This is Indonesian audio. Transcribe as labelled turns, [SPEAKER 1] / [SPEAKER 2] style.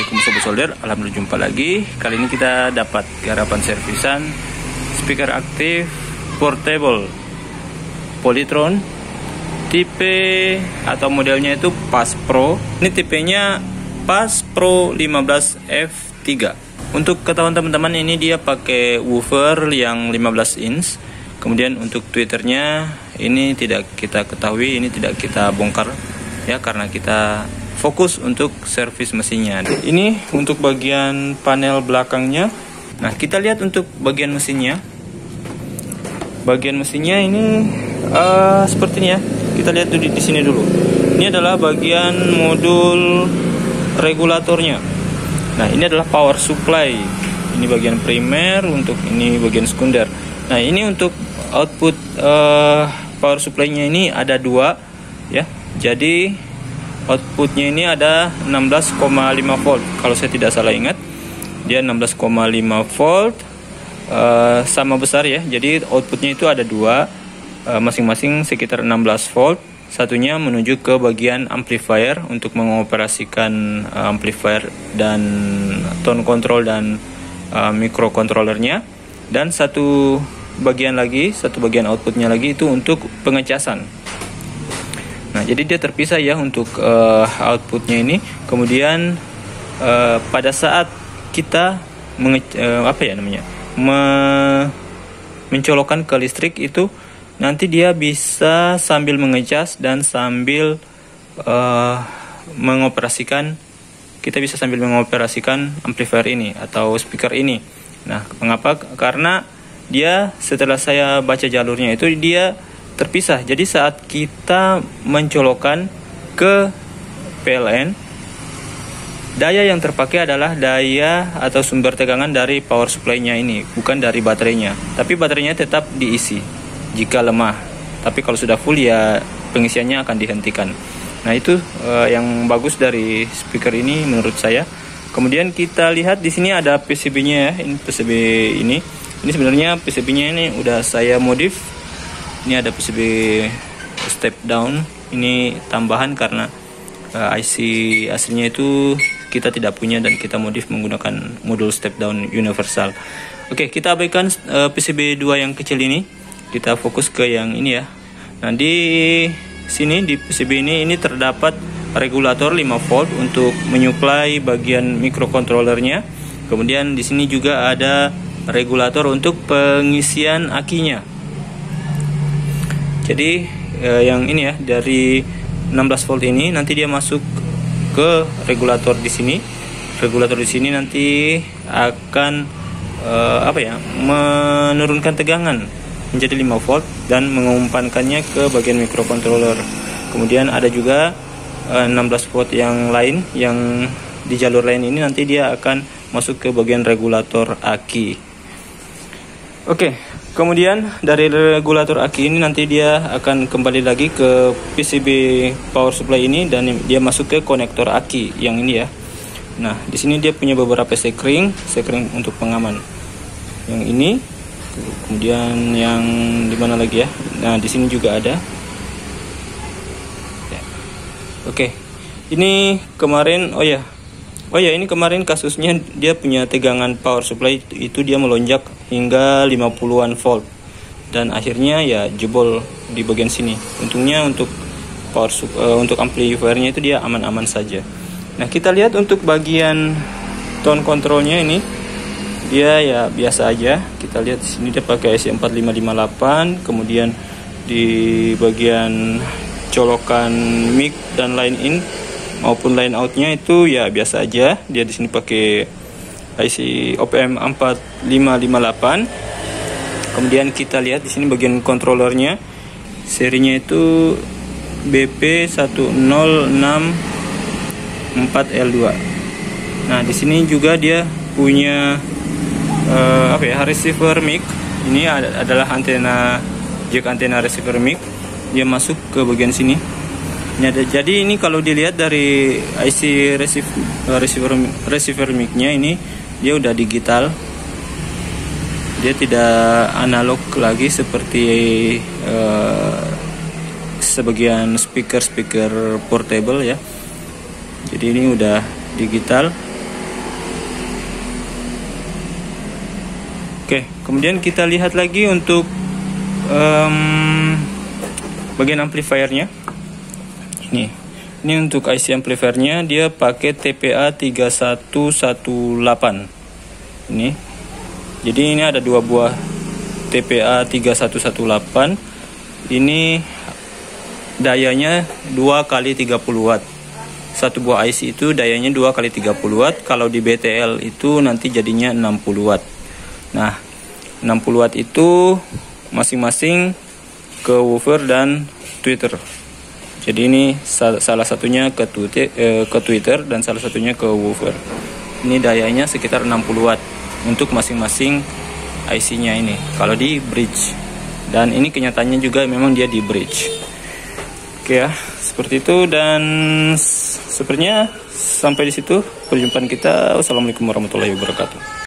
[SPEAKER 1] Assalamualaikum Sobat Solder, alhamdulillah jumpa lagi. Kali ini kita dapat garapan servisan speaker aktif portable Polytron, tipe atau modelnya itu Pass Pro. Ini tipenya Pass Pro 15 F3. Untuk ketahuan teman-teman, ini dia pakai woofer yang 15 inch. Kemudian untuk tweeternya ini tidak kita ketahui, ini tidak kita bongkar ya, karena kita fokus untuk servis mesinnya. Ini untuk bagian panel belakangnya. Nah, kita lihat untuk bagian mesinnya. Bagian mesinnya ini seperti ini ya. Kita lihat di sini dulu. Ini adalah bagian modul regulatornya. Nah, ini adalah power supply. Ini bagian primer, untuk ini bagian sekunder. Nah, ini untuk output power supply-nya ini ada dua ya. Jadi outputnya ini ada 16,5 volt. Kalau saya tidak salah ingat, dia 16,5 volt, sama besar ya. Jadi outputnya itu ada dua, masing-masing sekitar 16 volt. Satunya menuju ke bagian amplifier untuk mengoperasikan amplifier dan tone control dan microcontrollernya. Dan satu bagian outputnya lagi itu untuk pengecasan. Nah, jadi dia terpisah ya untuk outputnya ini. Kemudian pada saat kita mencolokkan ke listrik itu, nanti dia bisa sambil mengecas dan sambil mengoperasikan. Kita bisa sambil mengoperasikan amplifier ini atau speaker ini. Nah, mengapa? Karena dia, setelah saya baca jalurnya itu, dia terpisah. Jadi saat kita mencolokkan ke PLN, daya yang terpakai adalah daya atau sumber tegangan dari power supply-nya ini, bukan dari baterainya. Tapi baterainya tetap diisi jika lemah. Tapi kalau sudah full ya pengisiannya akan dihentikan. Nah, itu yang bagus dari speaker ini menurut saya. Kemudian kita lihat di sini ada PCB-nya ya. Ini PCB ini. Ini sebenarnya PCB-nya ini udah saya modif. Ini ada PCB step down, ini tambahan karena IC aslinya itu kita tidak punya dan kita modif menggunakan modul step down universal. Oke, kita abaikan PCB 2 yang kecil ini, kita fokus ke yang ini ya. Nah, di sini di PCB ini terdapat regulator 5 volt untuk menyuplai bagian microcontrollernya. Kemudian di sini juga ada regulator untuk pengisian akinya. Jadi yang ini ya, dari 16 volt ini nanti dia masuk ke regulator di sini. Regulator di sini nanti akan menurunkan tegangan menjadi 5 volt dan mengumpankannya ke bagian microcontroller. Kemudian ada juga 16 volt yang lain, yang di jalur lain ini nanti dia akan masuk ke bagian regulator aki. Oke. Kemudian dari regulator aki ini nanti dia akan kembali lagi ke PCB power supply ini dan dia masuk ke konektor aki yang ini ya. Nah, di sini dia punya beberapa sekring untuk pengaman. Yang ini, kemudian yang di mana lagi ya? Nah, di sini juga ada. Ya. Oke. Ini kemarin ini kemarin kasusnya dia punya tegangan power supply itu dia melonjak hingga 50-an volt dan akhirnya ya jebol di bagian sini. Untungnya untuk untuk amplifiernya itu dia aman-aman saja. Nah, kita lihat untuk bagian tone controlnya ini dia ya biasa aja. Kita lihat di sini dia pakai IC4558, kemudian di bagian colokan mic dan line in maupun line outnya itu ya biasa aja. Dia di sini pakai IC OPM 4558. Kemudian kita lihat di sini bagian kontrolernya, serinya itu BP1064L2. Nah, di sini juga dia punya receiver mic. Ini adalah jack antena receiver mic. Dia masuk ke bagian sini. Jadi ini kalau dilihat dari IC receiver mic-nya ini, dia udah digital. Dia tidak analog lagi seperti sebagian speaker portable ya. Jadi ini udah digital. Oke, kemudian kita lihat lagi untuk bagian amplifiernya. Ini untuk IC amplifiernya, dia pakai TPA 3118. Ini. Jadi ini ada dua buah TPA 3118. Ini dayanya 2 kali 30 watt. Satu buah IC itu dayanya 2 kali 30 watt. Kalau di BTL itu nanti jadinya 60 watt. Nah, 60 watt itu masing-masing ke woofer dan tweeter. Jadi ini salah satunya ke tweeter dan salah satunya ke woofer. Ini dayanya sekitar 60 watt untuk masing-masing IC-nya ini. Kalau di bridge. Dan ini kenyataannya juga memang dia di bridge. Oke ya, seperti itu, dan sepertinya sampai di situ perjumpaan kita. Wassalamualaikum warahmatullahi wabarakatuh.